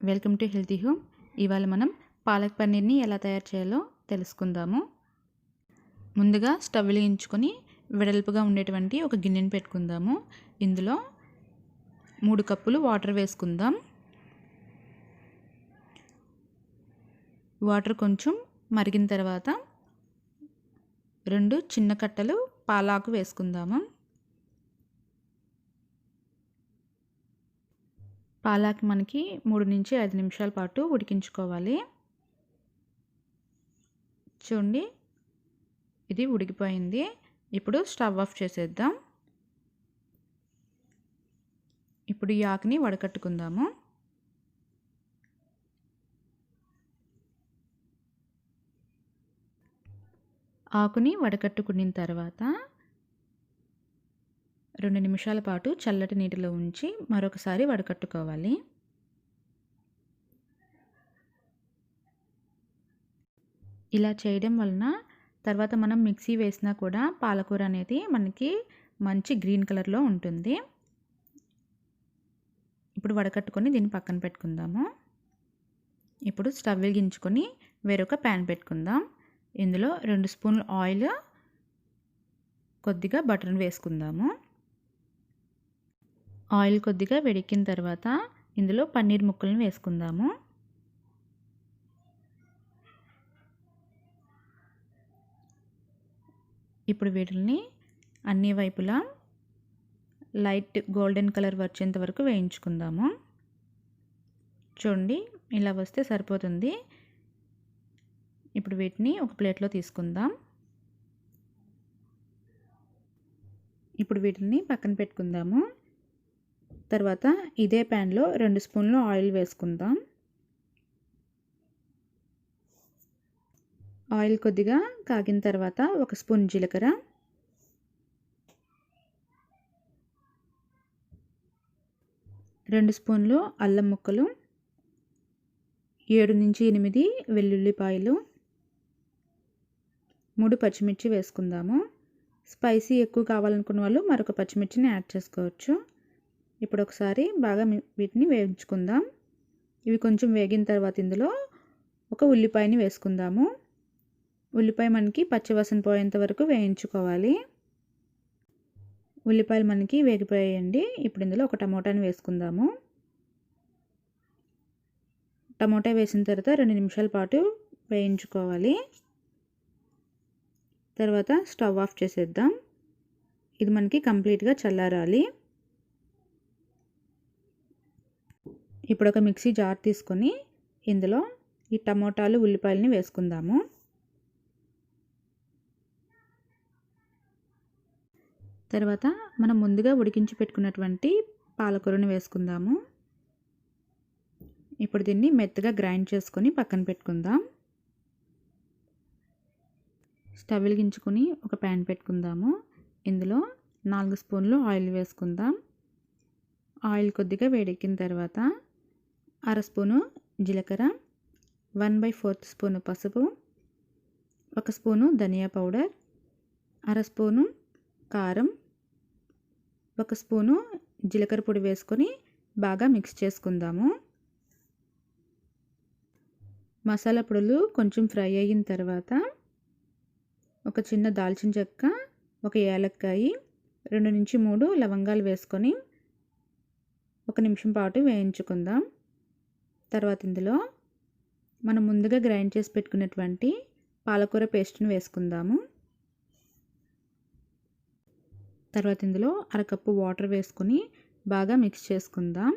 Welcome to healthy home. ఇవాళ మనం పాలక్ పన్నీర్ని ఎలా తయారు చేయాలో తెలుసుకుందాము. ముందుగా స్టవ్ వెలిగించుకొని వెడల్పుగా ఉండేటువంటి ఒక గిన్నెని పెట్టుకుందాము. ఇందులో 3 కప్పులు వాటర్ వేసుకుందాం. వాటర్ కొంచెం మరిగిన తర్వాత 2 చిన్న కట్టలు పాలాకు వేసుకుందాము. పాలాక్ మనకి 3 నుంచి 5 నిమిషాల పాటు ఉడికించుకోవాలి. చూడండి, ఇది ఉడికిపోయింది. ఇప్పుడు స్టవ్ ఆఫ్ చేసేద్దాం. ఇప్పుడు ఈ ఆకుని వడకట్టుకుందాము. ఆకుని వడకట్టుకున్న తర్వాత 2 నిమిషాల పాటు చల్లటి నీటిలో ఉంచి మరొకసారి వడకట్టుకోవాలి. ఇలా చేయడం వలన తర్వాత మనం మిక్సీ వేసినా కూడా పాలకూర అనేది మనకి మంచి గ్రీన్ కలర్లో ఉంటుంది. ఇప్పుడు వడకట్టుకొని దీన్ని పక్కన పెట్టుకుందాము. ఇప్పుడు స్టవ్ వెలిగించుకొని వేరొక ప్యాన్ పెట్టుకుందాం. ఇందులో 2 స్పూన్ల ఆయిల్, కొద్దిగా బటర్ని వేసుకుందాము. ఆయిల్ కొద్దిగా వేడెక్కిన తర్వాత ఇందులో పన్నీర్ ముక్కలను వేసుకుందాము. ఇప్పుడు వీటిని అన్ని వైపులా లైట్ గోల్డెన్ కలర్ వచ్చేంత వరకు వేయించుకుందాము. చూడండి, ఇలా వస్తే సరిపోతుంది. ఇప్పుడు వీటిని ఒక ప్లేట్లో తీసుకుందాం. ఇప్పుడు వీటిని పక్కన పెట్టుకుందాము. తర్వాత ఇదే ప్యాన్లో 2 స్పూన్లు ఆయిల్ వేసుకుందాం. ఆయిల్ కొద్దిగా కాగిన తర్వాత 1 స్పూన్ జీలకర్ర, 2 స్పూన్లు అల్లం ముక్కలు, 7 నుంచి 8 వెల్లుల్లిపాయలు, 3 పచ్చిమిర్చి వేసుకుందాము. స్పైసీ ఎక్కువ కావాలనుకున్న వాళ్ళు మరొక పచ్చిమిర్చిని యాడ్ చేసుకోవచ్చు. ఇప్పుడు ఒకసారి బాగా వీటిని వేయించుకుందాం. ఇవి కొంచెం వేగిన తర్వాత ఇందులో ఒక ఉల్లిపాయని వేసుకుందాము. ఉల్లిపాయ మనకి పచ్చివాసన పోయేంత వరకు వేయించుకోవాలి. ఉల్లిపాయలు మనకి వేగిపోయాయండి. ఇప్పుడు ఇందులో ఒక టమోటాని వేసుకుందాము. టమోటా వేసిన తర్వాత 2 నిమిషాల పాటు వేయించుకోవాలి. తర్వాత స్టవ్ ఆఫ్ చేసేద్దాం. ఇది మనకి కంప్లీట్గా చల్లారాలి. ఇప్పుడు ఒక మిక్సీ జార్ తీసుకొని ఇందులో ఈ టమోటాలు, ఉల్లిపాయలని వేసుకుందాము. తర్వాత మనం ముందుగా ఉడికించి పెట్టుకున్నటువంటి పాలకూరని వేసుకుందాము. ఇప్పుడు దీన్ని మెత్తగా గ్రైండ్ చేసుకొని పక్కన పెట్టుకుందాం. స్టవ్ వెలిగించుకొని ఒక ప్యాన్ పెట్టుకుందాము. ఇందులో 4 స్పూన్లు ఆయిల్ వేసుకుందాం. ఆయిల్ కొద్దిగా వేడెక్కిన తర్వాత 1/2 స్పూను జీలకర్ర, 1/4 స్పూను పసుపు, 1 స్పూను ధనియా పౌడర్, 1/2 స్పూను కారం, 1 స్పూను జీలకర్ర పొడి వేసుకొని బాగా మిక్స్ చేసుకుందాము. మసాలా పొడులు కొంచెం ఫ్రై అయిన తర్వాత ఒక చిన్న దాల్చిన చెక్క, ఒక యాలక్కాయి, 2 నుంచి 3 లవంగాలు వేసుకొని 1 నిమిషం పాటు వేయించుకుందాం. తర్వాత ఇందులో మనం ముందుగా గ్రైండ్ చేసి పెట్టుకున్నటువంటి పాలకూర పేస్ట్ని వేసుకుందాము. తర్వాత ఇందులో 1/2 కప్పు వాటర్ వేసుకొని బాగా మిక్స్ చేసుకుందాం.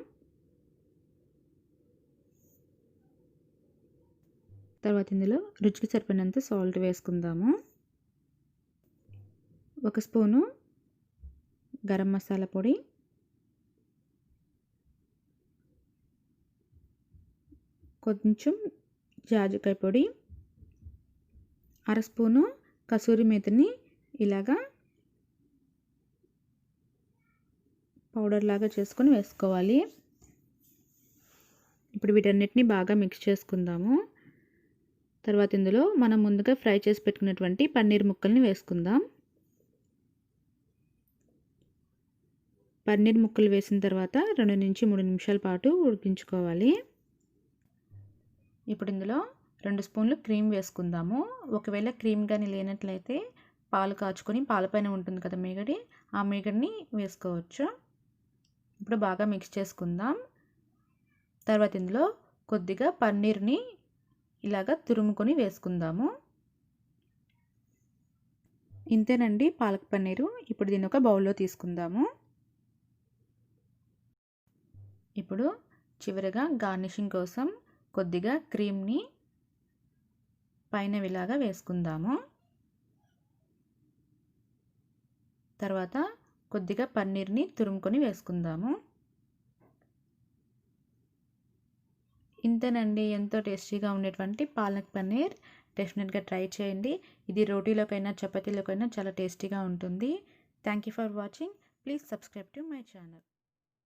తర్వాత ఇందులో రుచికి సరిపడినంత సాల్ట్ వేసుకుందాము. 1 స్పూను గరం మసాలా పొడి, కొంచెం జాజికాయ పొడి, 1/2 స్పూను కసూరి మేతిని ఇలాగా పౌడర్ లాగా చేసుకొని వేసుకోవాలి. ఇప్పుడు వీటన్నిటిని బాగా మిక్స్ చేసుకుందాము. తర్వాత ఇందులో మనం ముందుగా ఫ్రై చేసి పెట్టుకున్నటువంటి పన్నీర్ ముక్కల్ని వేసుకుందాం. పన్నీర్ ముక్కలు వేసిన తర్వాత 2 నుంచి 3 నిమిషాల పాటు ఉడికించుకోవాలి. ఇప్పుడు ఇందులో 2 స్పూన్లు క్రీమ్ వేసుకుందాము. ఒకవేళ క్రీమ్ కానీ లేనట్లయితే పాలు కాచుకొని పాలపైన ఉంటుంది కదా మీగడి, ఆ మీగడిని వేసుకోవచ్చు. ఇప్పుడు బాగా మిక్స్ చేసుకుందాం. తర్వాత ఇందులో కొద్దిగా పన్నీర్ని ఇలాగ తురుముకొని వేసుకుందాము. ఇంతేనండి పాలక్ పన్నీరు. ఇప్పుడు దీన్ని ఒక బౌల్లో తీసుకుందాము. ఇప్పుడు చివరగా గార్నిషింగ్ కోసం కొద్దిగా క్రీమ్ని పైన ఇలాగా వేసుకుందాము. తర్వాత కొద్దిగా పన్నీర్ని తురుముకొని వేసుకుందాము. ఇంతేనండి, ఎంతో టేస్టీగా ఉండేటువంటి పాలక్ పన్నీర్. డెఫినెట్గా ట్రై చేయండి. ఇది రోటీలోకైనా చపాతీలోకైనా చాలా టేస్టీగా ఉంటుంది. Thank you for watching. Please subscribe to my channel.